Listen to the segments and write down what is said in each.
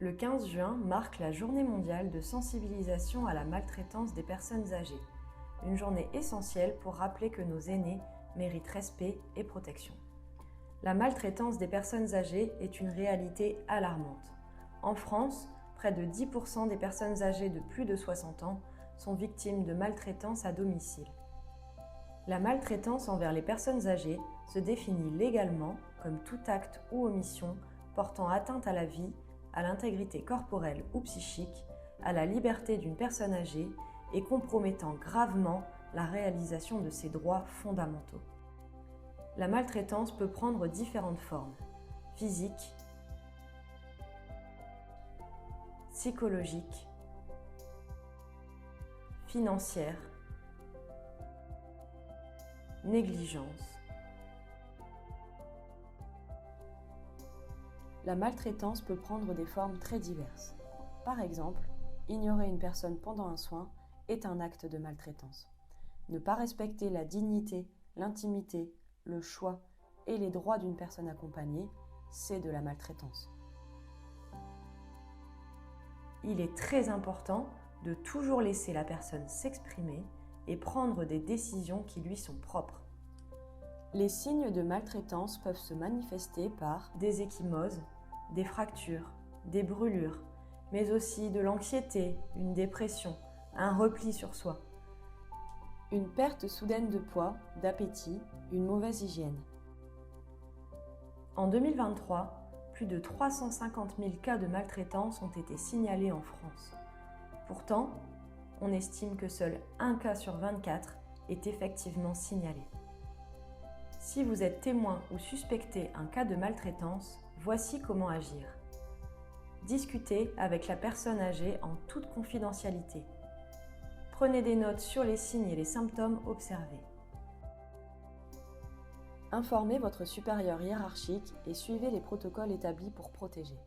Le 15 juin marque la Journée mondiale de sensibilisation à la maltraitance des personnes âgées, une journée essentielle pour rappeler que nos aînés méritent respect et protection. La maltraitance des personnes âgées est une réalité alarmante. En France, près de 10% des personnes âgées de plus de 60 ans sont victimes de maltraitance à domicile. La maltraitance envers les personnes âgées se définit légalement comme tout acte ou omission portant atteinte à la vie, à l'intégrité corporelle ou psychique, à la liberté d'une personne âgée et compromettant gravement la réalisation de ses droits fondamentaux. La maltraitance peut prendre différentes formes: physique, psychologique, financière, négligence. La maltraitance peut prendre des formes très diverses. Par exemple, ignorer une personne pendant un soin est un acte de maltraitance. Ne pas respecter la dignité, l'intimité, le choix et les droits d'une personne accompagnée, c'est de la maltraitance. Il est très important de toujours laisser la personne s'exprimer et prendre des décisions qui lui sont propres. Les signes de maltraitance peuvent se manifester par des ecchymoses, des fractures, des brûlures, mais aussi de l'anxiété, une dépression, un repli sur soi, une perte soudaine de poids, d'appétit, une mauvaise hygiène. En 2023, plus de 350 000 cas de maltraitance ont été signalés en France. Pourtant, on estime que seul 1 cas sur 24 est effectivement signalé. Si vous êtes témoin ou suspectez un cas de maltraitance, voici comment agir. Discutez avec la personne âgée en toute confidentialité. Prenez des notes sur les signes et les symptômes observés. Informez votre supérieur hiérarchique et suivez les protocoles établis pour protéger.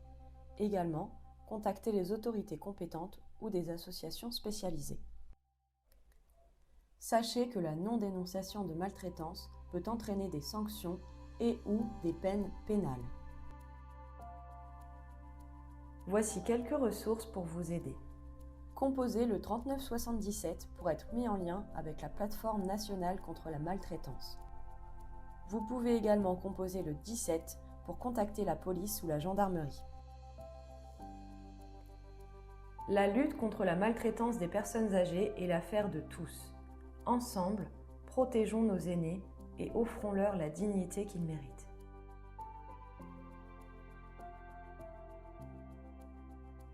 Également, contactez les autorités compétentes ou des associations spécialisées. Sachez que la non-dénonciation de maltraitance peut entraîner des sanctions et ou des peines pénales. Voici quelques ressources pour vous aider. Composez le 3977 pour être mis en lien avec la plateforme nationale contre la maltraitance. Vous pouvez également composer le 17 pour contacter la police ou la gendarmerie. La lutte contre la maltraitance des personnes âgées est l'affaire de tous. Ensemble, protégeons nos aînés et offrons-leur la dignité qu'ils méritent.